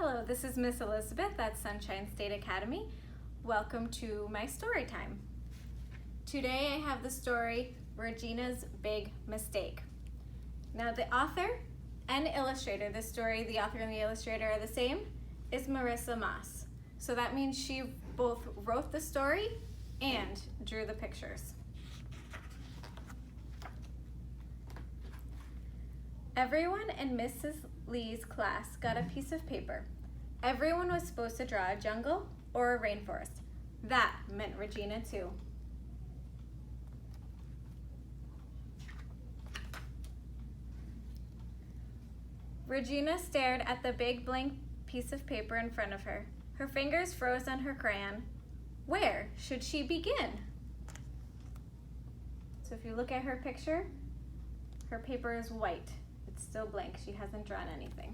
Hello, this is Miss Elizabeth at Sunshine State Academy. Welcome to my story time. Today I have the story Regina's Big Mistake. Now the author and illustrator, the author and the illustrator are the same, is Marissa Moss. So that means she both wrote the story and drew the pictures. Everyone in Mrs. Lee's class got a piece of paper. Everyone was supposed to draw a jungle or a rainforest. That meant Regina too. Regina stared at the big blank piece of paper in front of her. Her fingers froze on her crayon. Where should she begin? So if you look at her picture, her paper is white. It's still blank. She hasn't drawn anything.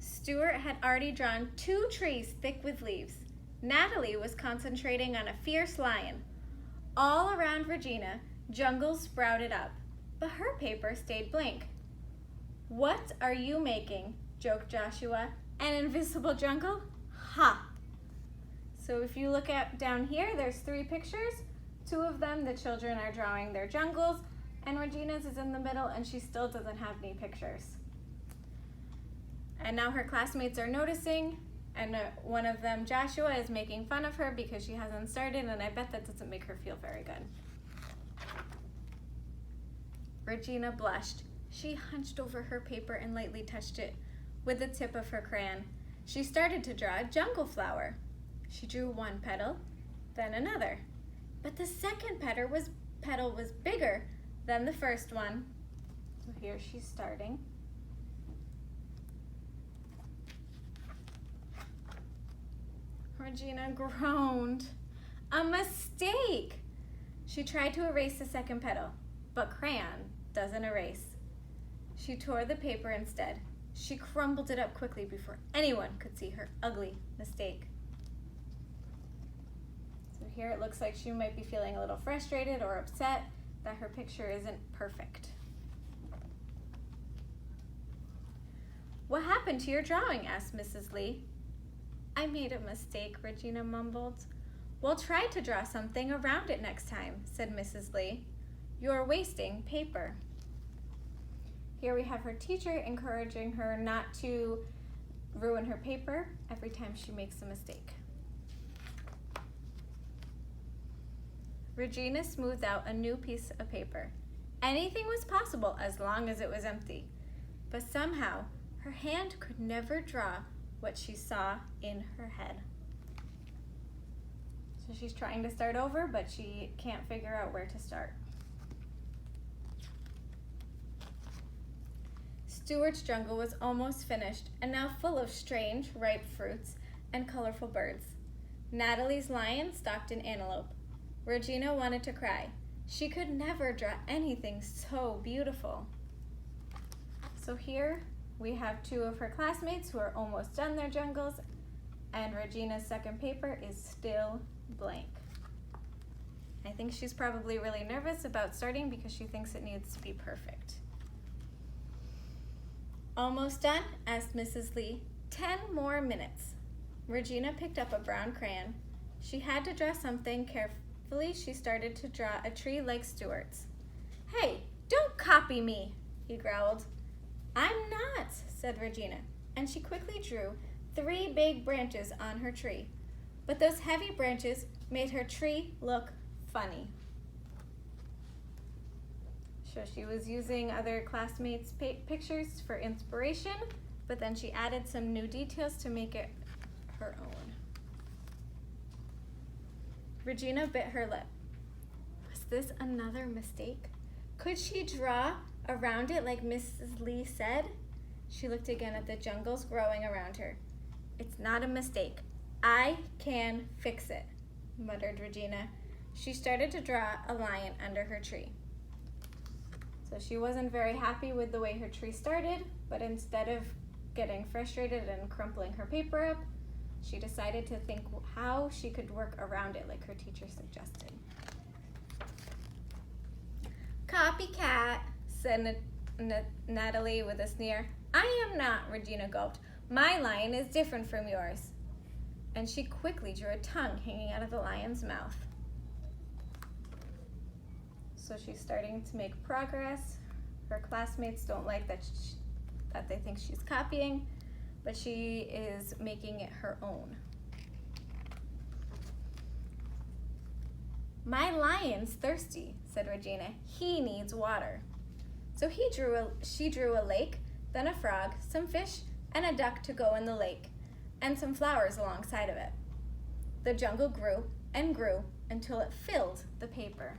Stuart had already drawn 2 trees thick with leaves. Natalie was concentrating on a fierce lion. All around Regina, jungles sprouted up, but her paper stayed blank. What are you making? Joked Joshua. An invisible jungle? Ha! So if you look at down here, there's 3 pictures. 2 of them, the children are drawing their jungles, and Regina's is in the middle, and she still doesn't have any pictures. And now her classmates are noticing, and one of them, Joshua, is making fun of her because she hasn't started, and I bet that doesn't make her feel very good. Regina blushed. She hunched over her paper and lightly touched it with the tip of her crayon. She started to draw a jungle flower. She drew 1 petal, then another. But the second petal was bigger than the first one. So here she's starting. Regina groaned. A mistake! She tried to erase the second petal, but crayon doesn't erase. She tore the paper instead. She crumpled it up quickly before anyone could see her ugly mistake. So here it looks like she might be feeling a little frustrated or upset that her picture isn't perfect. What happened to your drawing? Asked Mrs. Lee. I made a mistake, Regina mumbled. We'll try to draw something around it next time, said Mrs. Lee. You're wasting paper. Here we have her teacher encouraging her not to ruin her paper every time she makes a mistake. Regina smoothed out a new piece of paper. Anything was possible as long as it was empty. But somehow, her hand could never draw what she saw in her head. So she's trying to start over, but she can't figure out where to start. Stuart's jungle was almost finished and now full of strange, ripe fruits and colorful birds. Natalie's lion stalked an antelope. Regina wanted to cry. She could never draw anything so beautiful. So here we have 2 of her classmates who are almost done their jungles, and Regina's second paper is still blank. I think she's probably really nervous about starting because she thinks it needs to be perfect. Almost done? Asked Mrs. Lee. 10 more minutes. Regina picked up a brown crayon. She had to draw something carefully. She started to draw a tree like Stuart's. Hey, don't copy me, he growled. I'm not, said Regina, and she quickly drew 3 big branches on her tree. But those heavy branches made her tree look funny. So she was using other classmates' pictures for inspiration, but then she added some new details to make it her own. Regina bit her lip. Was this another mistake? Could she draw around it like Mrs. Lee said? She looked again at the jungles growing around her. It's not a mistake. I can fix it, muttered Regina. She started to draw a lion under her tree. So she wasn't very happy with the way her tree started, but instead of getting frustrated and crumpling her paper up, she decided to think how she could work around it like her teacher suggested. Copycat, said Natalie with a sneer. I am not, Regina gulped. My lion is different from yours. And she quickly drew a tongue hanging out of the lion's mouth. So she's starting to make progress. Her classmates don't like that they think she's copying, but she is making it her own. My lion's thirsty, said Regina. He needs water. So she drew a lake, then a frog, some fish, and a duck to go in the lake, and some flowers alongside of it. The jungle grew and grew until it filled the paper.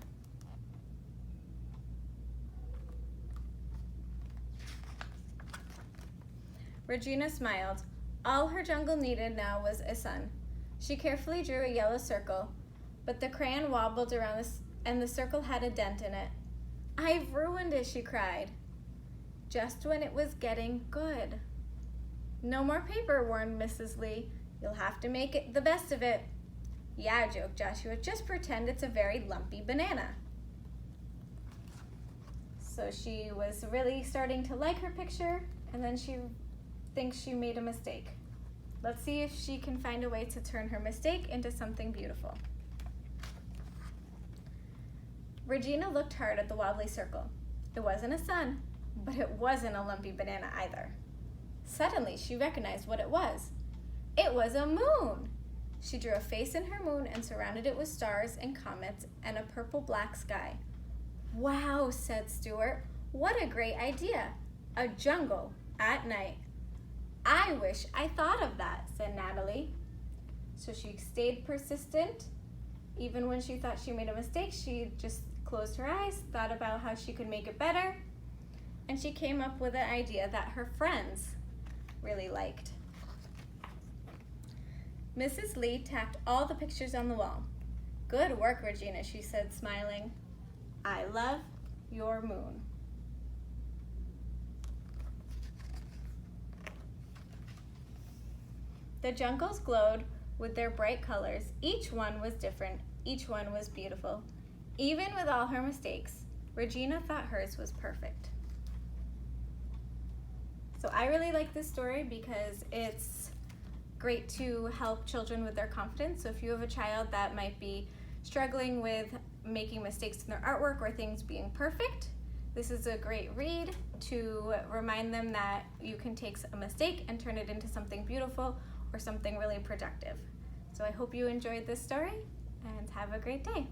Regina smiled. All her jungle needed now was a sun. She carefully drew a yellow circle, but the crayon wobbled around and the circle had a dent in it. I've ruined it, she cried, just when it was getting good. No more paper, warned Mrs. Lee. You'll have to make it the best of it. Yeah, joked Joshua, just pretend it's a very lumpy banana. So she was really starting to like her picture, and then she thinks she made a mistake. Let's see if she can find a way to turn her mistake into something beautiful. Regina looked hard at the wobbly circle. It wasn't a sun, but it wasn't a lumpy banana either. Suddenly, she recognized what it was. It was a moon. She drew a face in her moon and surrounded it with stars and comets and a purple-black sky. Wow, said Stuart. What a great idea. A jungle at night. I wish I thought of that, said Natalie. So she stayed persistent. Even when she thought she made a mistake, she just closed her eyes, thought about how she could make it better, and she came up with an idea that her friends really liked. Mrs. Lee tacked all the pictures on the wall. Good work, Regina, she said, smiling. I love your moon. The jungles glowed with their bright colors. Each one was different. Each one was beautiful. Even with all her mistakes, Regina thought hers was perfect. So I really like this story because it's great to help children with their confidence. So if you have a child that might be struggling with making mistakes in their artwork or things being perfect, this is a great read to remind them that you can take a mistake and turn it into something beautiful or something really productive. So I hope you enjoyed this story and have a great day.